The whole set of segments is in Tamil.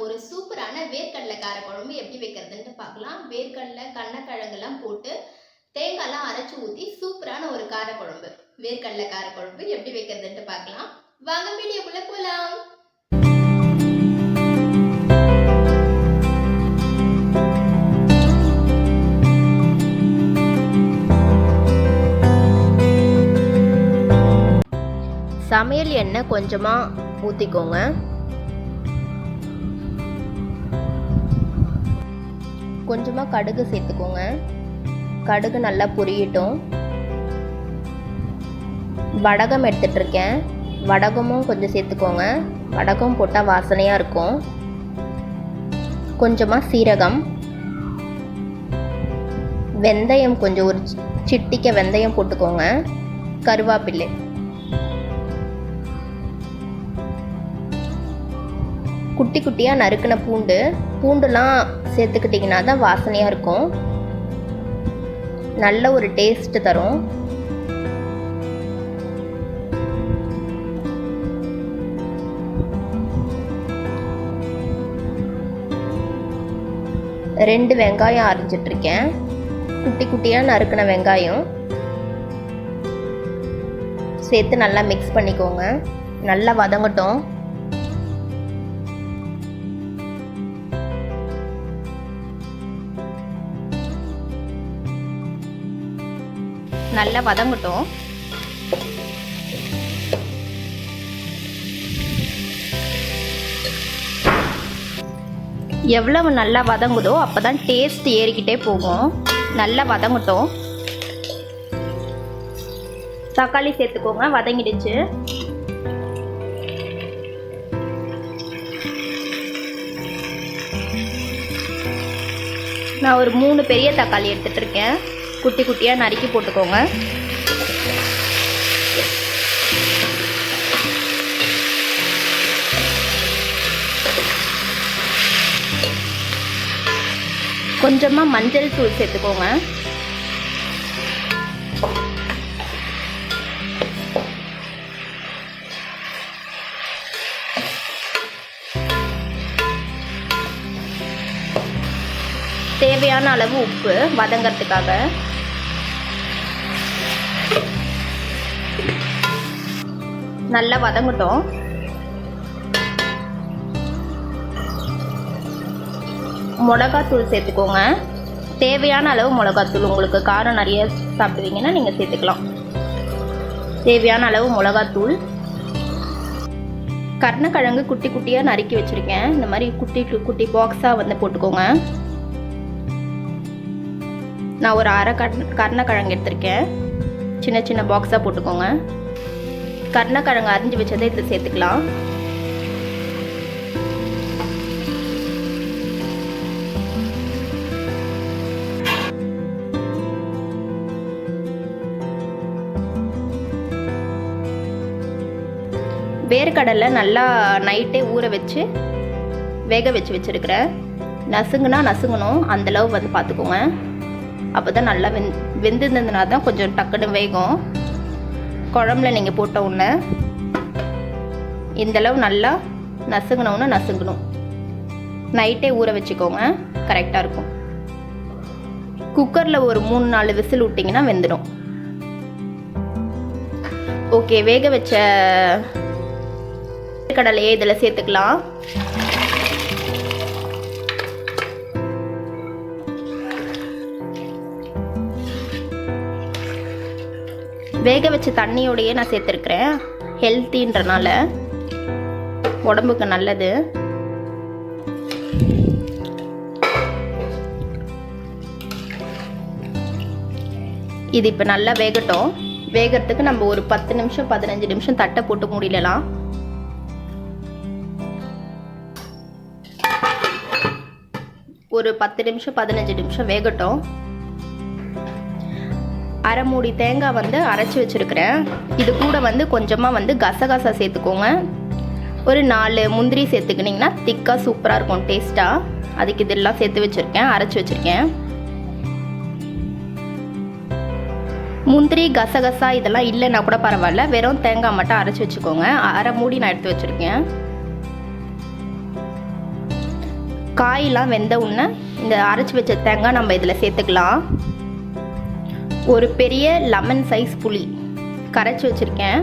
ஒரு சூப்பரான வேர்க்கடலை காரக்குழம்பு எப்படி வைக்கிறதுன்னு பார்க்கலாம். வேர்க்கடலை கண்ணக்கிழங்கெல்லாம் போட்டு தேங்காய்லாம் அரைச்சி ஊற்றி சூப்பரான ஒரு காரக்குழம்பு, வேர்க்கடலை காரக்குழம்பு எப்படி வைக்கிறதுன்ட்டு பார்க்கலாம். வாங்க வீடியோக்குள்ள போகலாம். சமையல் எண்ணெய் கொஞ்சமாக ஊற்றிக்கோங்க. கொஞ்சமாக கடுகு சேர்த்துக்கோங்க. கடுகு நல்லா பொரியட்டும். வடகம் எடுத்துட்ருக்கேன், வடகமும் கொஞ்சம் சேர்த்துக்கோங்க. வடகம் போட்டால் வாசனையாக இருக்கும். கொஞ்சமாக சீரகம், வெந்தயம், கொஞ்சம் ஒரு சிட்டிக்க வெந்தயம் போட்டுக்கோங்க. கருவேப்பிலை, குட்டி குட்டியாக நறுக்கின பூண்டுலாம் சேர்த்துக்கிட்டிங்கன்னா தான் வாசனையாக இருக்கும், நல்ல ஒரு டேஸ்ட்டு தரும். ரெண்டு வெங்காயம் அரைஞ்சிட்ருக்கேன், குட்டி குட்டியாக நறுக்கின வெங்காயம் சேர்த்து நல்லா மிக்ஸ் பண்ணிக்கோங்க. நல்லா வதங்கட்டும். நல்லா வதங்கட்டும். எவ்வளவு நல்லா வதங்குதோ அப்போ தான் டேஸ்ட் ஏறிக்கிட்டே போகும். நல்லா வதங்கட்டும். தக்காளி சேர்த்துக்கோங்க. வதங்கிடுச்சு. நான் ஒரு 3 பெரிய தக்காளி எடுத்துகிட்டு இருக்கேன். குட்டி குட்டியாக நறுக்கி போட்டுக்கோங்க. கொஞ்சமாக மஞ்சள் தூள் சேர்த்துக்கோங்க. தேவையான அளவு உப்பு வதங்கிறதுக்காக. நல்லா வதங்கட்டும். மிளகாத்தூள் சேர்த்துக்கோங்க. தேவையான அளவு மிளகாத்தூள். உங்களுக்கு காரம் நிறைய சாப்பிடுவீங்கன்னா நீங்கள் சேர்த்துக்கலாம். தேவையான அளவு மிளகாத்தூள். கருணக்கிழங்கு குட்டி குட்டியாக நறுக்கி வச்சுருக்கேன். இந்த மாதிரி குட்டி குட்டி பாக்ஸாக வந்து போட்டுக்கோங்க. நான் ஒரு அரை கருணக்கிழங்கு எடுத்திருக்கேன். சின்ன சின்ன பாக்ஸாக போட்டுக்கோங்க. கருணக்கிழங்கு அரிஞ்சு வச்சதை இதில் சேர்த்துக்கலாம். வேர்க்கடலை நல்லா நைட்டே ஊற வச்சு வேக வச்சு வச்சுருக்கிறேன். நசுங்கணும். அந்தளவு வந்து பார்த்துக்கோங்க. அப்போ தான் நல்லா வெந்திருந்ததுனா தான் கொஞ்சம் டக்குன்னு வேகும். குழம்புல நீங்கள் போட்ட உடனே இந்தளவு நல்லா நசுங்கணும். நைட்டே ஊற வச்சுக்கோங்க, கரெக்டாக இருக்கும். குக்கரில் ஒரு 3-4 விசில் விட்டிங்கன்னா வெந்துடும். ஓகே, வேக வச்ச கடலையே இதில் சேர்த்துக்கலாம். வேக வச்ச தண்ணியோடையே நான் சேர்த்துருக்கிறேன். ஹெல்த்தின்றனால உடம்புக்கு நல்லது. இது இப்போ நல்லா வேகட்டும். வேகிறதுக்கு நம்ம ஒரு 10 நிமிஷம் 15 நிமிஷம் தட்டை போட்டு மூடிடலாம். ஒரு 10 நிமிஷம் 15 நிமிஷம் வேகட்டும். அரை மூடி தேங்காய் வந்து அரைச்சி வச்சுருக்கிறேன். இது கூட வந்து கொஞ்சமாக கசகசா சேர்த்துக்கோங்க. ஒரு 4 முந்திரி சேர்த்துக்கிட்டிங்கன்னா திக்காக சூப்பராக இருக்கும் டேஸ்ட்டாக. அதுக்கு இதெல்லாம் சேர்த்து வச்சுருக்கேன், அரைச்சி வச்சுருக்கேன். முந்திரி கசகசா இதெல்லாம் இல்லைன்னா கூட பரவாயில்ல, வெறும் தேங்காய் மட்டும் அரைச்சி வச்சுக்கோங்க. அரை மூடி நான் எடுத்து வச்சுருக்கேன். காயெலாம் வெந்த உடனே இந்த அரைச்சி வச்ச தேங்காய் நம்ம இதில் சேர்த்துக்கலாம். ஒரு பெரிய லெமன் சைஸ் புளி கரைச்சி வச்சுருக்கேன்.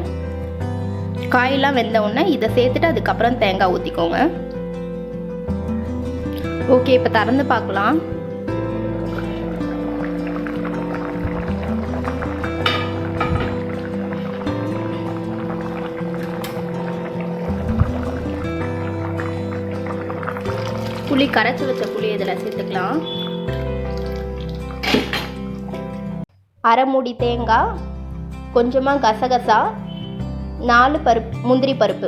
காயெல்லாம் வெந்த உடனே இதை சேர்த்துட்டு அதுக்கப்புறம் தேங்காய் ஊற்றிக்கோங்க. ஓகே, இப்போ திறந்து பார்க்கலாம். புளி கரைச்சி வச்ச புளி இதில் சேர்த்துக்கலாம். அரை மூடி தேங்காய், கொஞ்சமாக கசகசா, 4 முந்திரி பருப்பு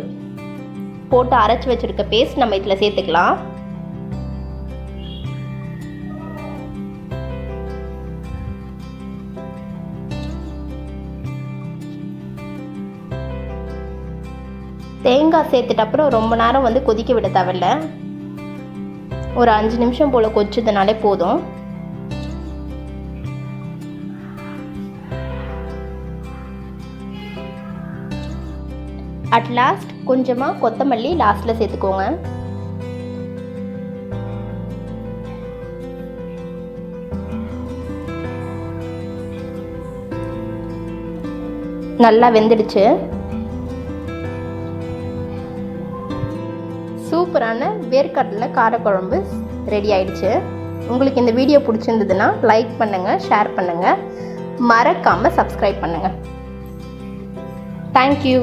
போட்டு அரைச்சி வச்சுருக்க பேஸ்ட் நம்ம இதில் சேர்த்துக்கலாம். தேங்காய் சேர்த்துட்ட அப்புறம் ரொம்ப நேரம் வந்து கொதிக்க விட தேவையில்ல. ஒரு 5 நிமிஷம் போல் கொதிச்சதுனாலே போதும். அட் லாஸ்ட் கொஞ்சமாக கொத்தமல்லி லாஸ்ட்டில் சேர்த்துக்கோங்க. நல்லா வெந்துடுச்சு. சூப்பரான வேர்க்கடலை காரக்குழம்பு ரெடி ஆயிடுச்சு. உங்களுக்கு இந்த வீடியோ பிடிச்சிருந்ததுன்னா லைக் பண்ணுங்கள், ஷேர் பண்ணுங்கள், மறக்காமல் சப்ஸ்கிரைப் பண்ணுங்கள். தேங்க்யூ.